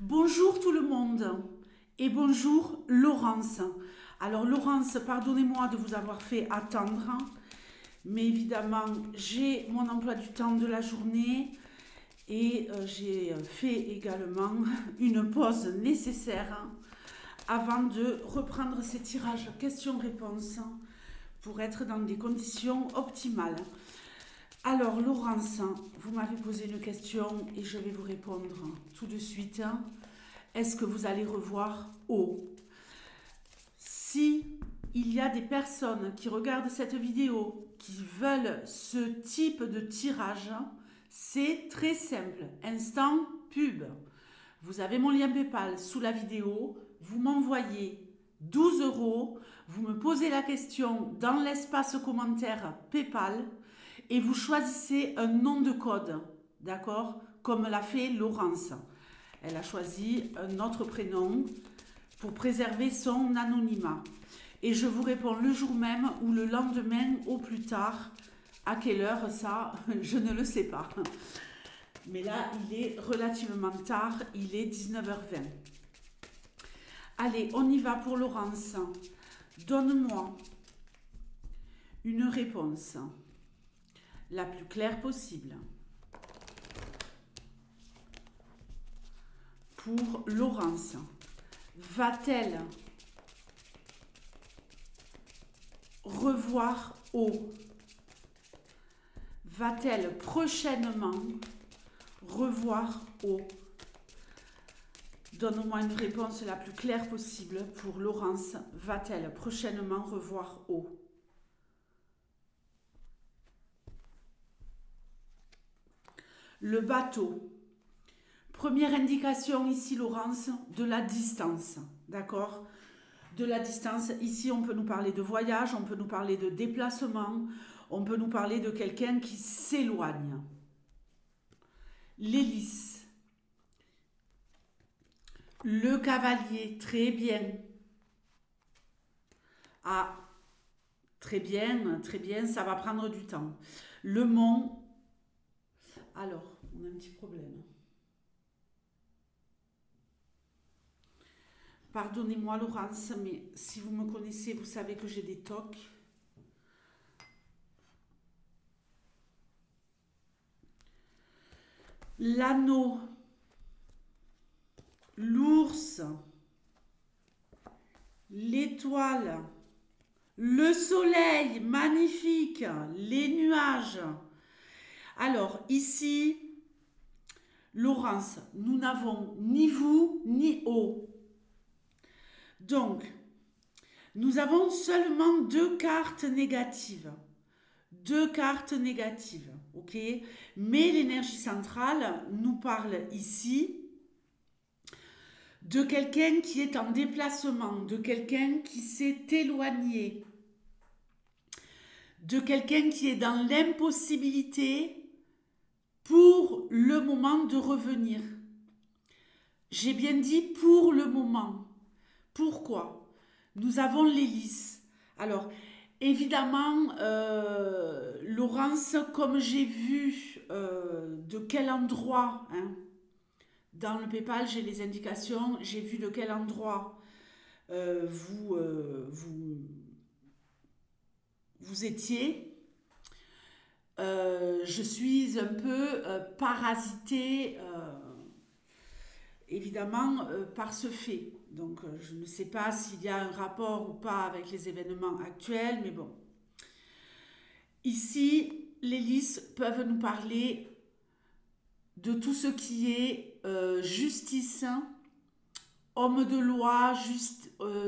Bonjour tout le monde et bonjour Laurence. Alors Laurence, pardonnez-moi de vous avoir fait attendre, mais évidemment j'ai mon emploi du temps de la journée et j'ai fait également une pause nécessaire avant de reprendre ces tirages questions-réponses pour être dans des conditions optimales. Alors Laurence, vous m'avez posé une question et je vais vous répondre tout de suite. Est-ce que vous allez revoir O? Si il y a des personnes qui regardent cette vidéo qui veulent ce type de tirage, c'est très simple. Instant pub. Vous avez mon lien PayPal sous la vidéo, vous m'envoyez 12 €, vous me posez la question dans l'espace commentaire PayPal et vous choisissez un nom de code, d'accord? Comme l'a fait Laurence. Elle a choisi un autre prénom pour préserver son anonymat. Et je vous réponds le jour même ou le lendemain au plus tard. À quelle heure, ça, je ne le sais pas. Mais là, il est relativement tard, il est 19h20. Allez, on y va pour Laurence. Donne-moi une réponse la plus claire possible. Pour Laurence, va-t-elle revoir O? Va-t-elle prochainement revoir O? Donne-moi une réponse la plus claire possible pour Laurence. Va-t-elle prochainement revoir O? Le bateau. Première indication ici, Laurence, de la distance. D'accord? De la distance. Ici, on peut nous parler de voyage, on peut nous parler de déplacement, on peut nous parler de quelqu'un qui s'éloigne. L'hélice. Le cavalier, très bien. Ah, très bien, ça va prendre du temps. Le mont. Alors, on a un petit problème. Pardonnez-moi Laurence, mais si vous me connaissez, vous savez que j'ai des tocs. L'anneau, l'ours, l'étoile, le soleil, magnifique, les nuages. Alors ici, Laurence, nous n'avons ni vous ni O. Donc, nous avons seulement deux cartes négatives. Deux cartes négatives, ok? Mais l'énergie centrale nous parle ici de quelqu'un qui est en déplacement, de quelqu'un qui s'est éloigné, de quelqu'un qui est dans l'impossibilité pour le moment de revenir. J'ai bien dit pour le moment. Pourquoi? Nous avons l'hélice. Alors, évidemment, Laurence, comme j'ai vu de quel endroit, hein, dans le PayPal, j'ai les indications, j'ai vu de quel endroit vous étiez. Je suis un peu parasitée, évidemment, par ce fait. Donc, je ne sais pas s'il y a un rapport ou pas avec les événements actuels, mais bon. Ici, les listes peuvent nous parler de tout ce qui est justice, homme de loi,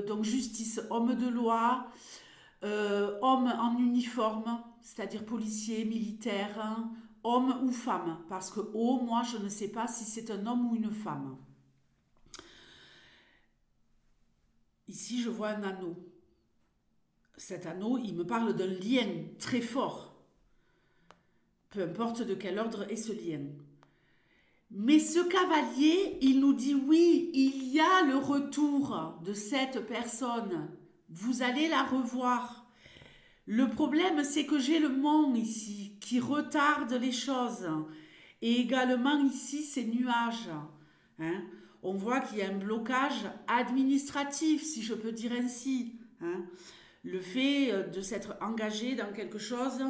donc justice, homme de loi, homme en uniforme, c'est-à-dire policier, militaire, hein, homme ou femme. Parce que moi, je ne sais pas si c'est un homme ou une femme. Ici, je vois un anneau. Cet anneau, il me parle d'un lien très fort. Peu importe de quel ordre est ce lien. Mais ce cavalier, il nous dit oui, il y a le retour de cette personne. Vous allez la revoir. Le problème, c'est que j'ai le mont ici qui retarde les choses. Et également ici, ces nuages. Hein. on voit qu'il y a un blocage administratif, si je peux dire ainsi. Hein. Le fait de s'être engagé dans quelque chose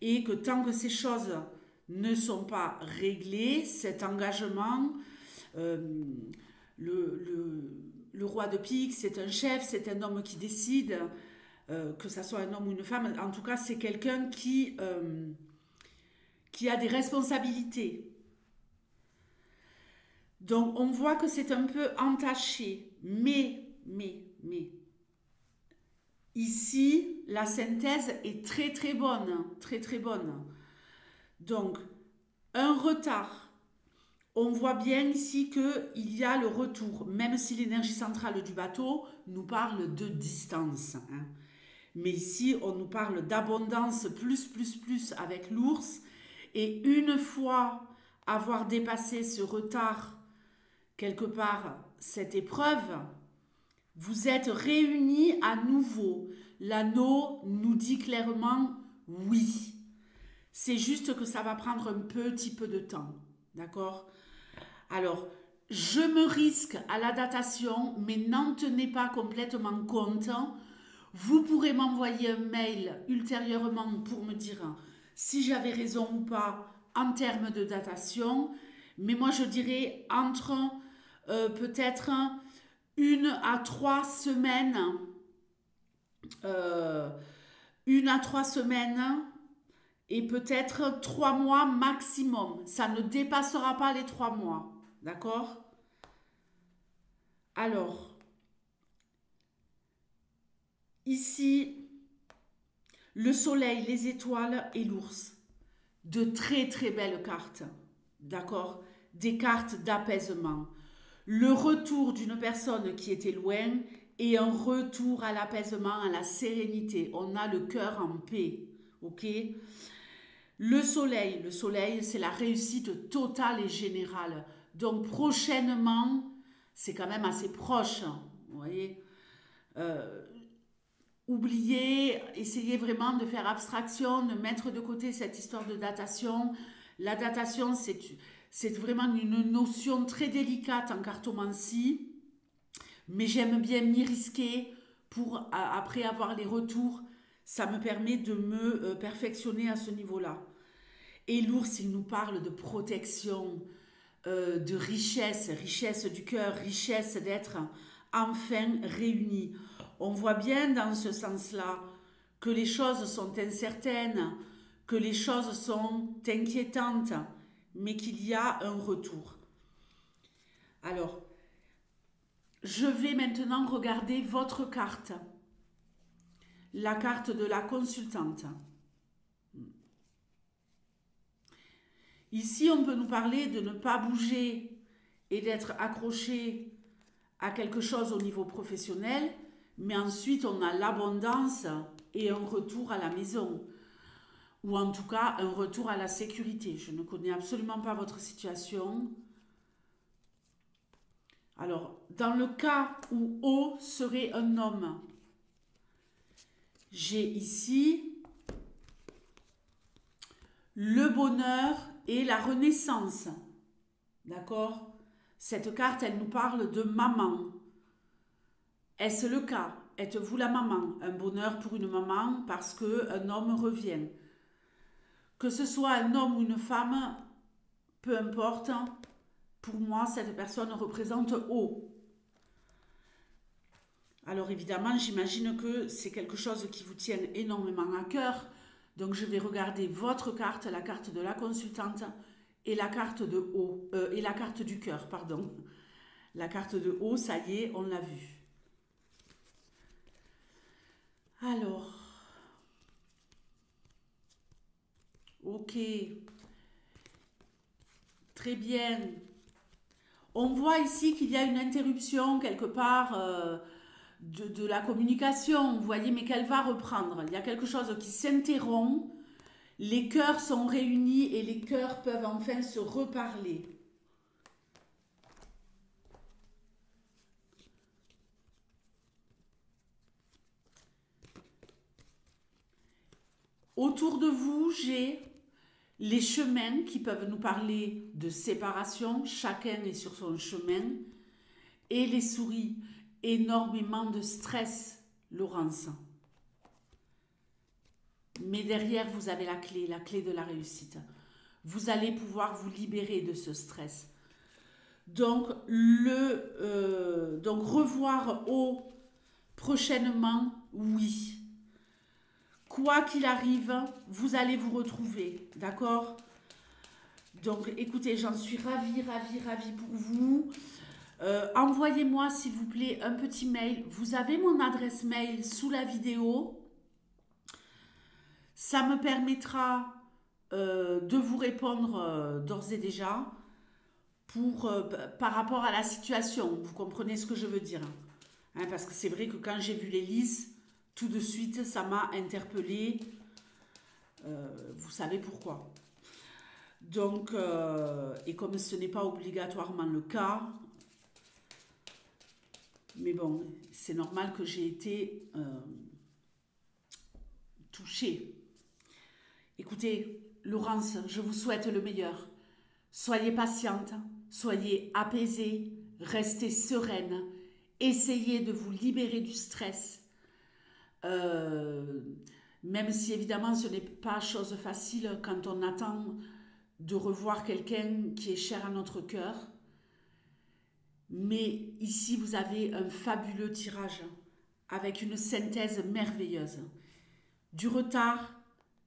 et que tant que ces choses ne sont pas réglées, cet engagement, le roi de pique, c'est un chef, c'est un homme qui décide, que ça soit un homme ou une femme, en tout cas c'est quelqu'un qui a des responsabilités. Donc on voit que c'est un peu entaché, mais, ici la synthèse est très très bonne, très très bonne. Donc un retard, on voit bien ici qu'il y a le retour, même si l'énergie centrale du bateau nous parle de distance. Hein. Mais ici on nous parle d'abondance plus avec l'ours, et une fois avoir dépassé ce retard, quelque part, cette épreuve, vous êtes réunis à nouveau. L'anneau nous dit clairement oui. C'est juste que ça va prendre un petit peu de temps. D'accord? Alors, je me risque à la datation, mais n'en tenez pas complètement compte. Vous pourrez m'envoyer un mail ultérieurement pour me dire si j'avais raison ou pas en termes de datation. Mais moi, je dirais entre peut-être 1 à 3 semaines. 1 à 3 semaines et peut-être 3 mois maximum. Ça ne dépassera pas les 3 mois. D'accord? Alors, ici, le soleil, les étoiles et l'ours. De très très belles cartes. D'accord? Des cartes d'apaisement. Le retour d'une personne qui était loin et un retour à l'apaisement, à la sérénité. On a le cœur en paix. Ok? Le soleil, c'est la réussite totale et générale. Donc prochainement, c'est quand même assez proche. Vous voyez? Oubliez, essayez vraiment de faire abstraction, de mettre de côté cette histoire de datation. La datation, c'est vraiment une notion très délicate en cartomancie, mais j'aime bien m'y risquer pour, après avoir les retours, ça me permet de me perfectionner à ce niveau-là. Et l'ours, il nous parle de protection, de richesse, richesse du cœur, richesse d'être enfin réunis. On voit bien dans ce sens-là que les choses sont incertaines, que les choses sont inquiétantes, mais qu'il y a un retour. Alors, je vais maintenant regarder votre carte, la carte de la consultante. Ici, on peut nous parler de ne pas bouger et d'être accroché à quelque chose au niveau professionnel, mais ensuite on a l'abondance et un retour à la maison, ou en tout cas un retour à la sécurité. Je ne connais absolument pas votre situation. Alors, dans le cas où O serait un homme, j'ai ici le bonheur et la renaissance. D'accord? Cette carte, elle nous parle de maman. Est-ce le cas? Êtes-vous la maman? Un bonheur pour une maman parce qu'un homme revient. Que ce soit un homme ou une femme, peu importe, pour moi, cette personne représente O. Alors évidemment, j'imagine que c'est quelque chose qui vous tient énormément à cœur. Donc je vais regarder votre carte, la carte de la consultante et la carte de O, et la carte du cœur, pardon. La carte de O, ça y est, on l'a vu. Alors, ok, très bien. On voit ici qu'il y a une interruption quelque part de la communication, vous voyez, mais qu'elle va reprendre. Il y a quelque chose qui s'interrompt, les cœurs sont réunis et les cœurs peuvent enfin se reparler. Autour de vous, j'ai les chemins qui peuvent nous parler de séparation. Chacun est sur son chemin. et les souris. Énormément de stress, Laurence. Mais derrière, vous avez la clé de la réussite. Vous allez pouvoir vous libérer de ce stress. Donc, revoir haut prochainement, oui. Quoi qu'il arrive, vous allez vous retrouver, d'accord? Donc, écoutez, j'en suis ravie pour vous. Envoyez-moi, s'il vous plaît, un petit mail. Vous avez mon adresse mail sous la vidéo. Ça me permettra de vous répondre d'ores et déjà par rapport à la situation. Vous comprenez ce que je veux dire, hein, parce que c'est vrai que quand j'ai vu l'hélice, tout de suite, ça m'a interpellée. Vous savez pourquoi. Donc, et comme ce n'est pas obligatoirement le cas, mais bon, c'est normal que j'ai été touchée. Écoutez, Laurence, je vous souhaite le meilleur. Soyez patiente, soyez apaisée, restez sereine, essayez de vous libérer du stress. Même si évidemment ce n'est pas chose facile quand on attend de revoir quelqu'un qui est cher à notre cœur. Mais ici, vous avez un fabuleux tirage avec une synthèse merveilleuse. Du retard,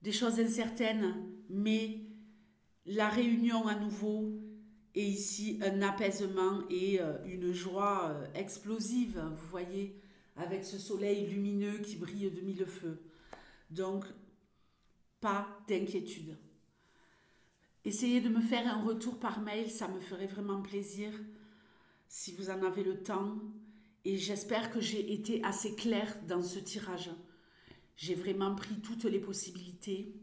des choses incertaines, mais la réunion à nouveau et ici un apaisement et une joie explosive, vous voyez, avec ce soleil lumineux qui brille de mille feux. Donc, pas d'inquiétude. Essayez de me faire un retour par mail, ça me ferait vraiment plaisir si vous en avez le temps. Et j'espère que j'ai été assez claire dans ce tirage. J'ai vraiment pris toutes les possibilités.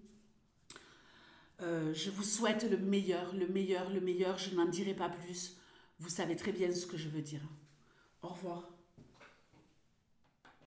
Je vous souhaite le meilleur, le meilleur, le meilleur. Je n'en dirai pas plus. Vous savez très bien ce que je veux dire. Au revoir.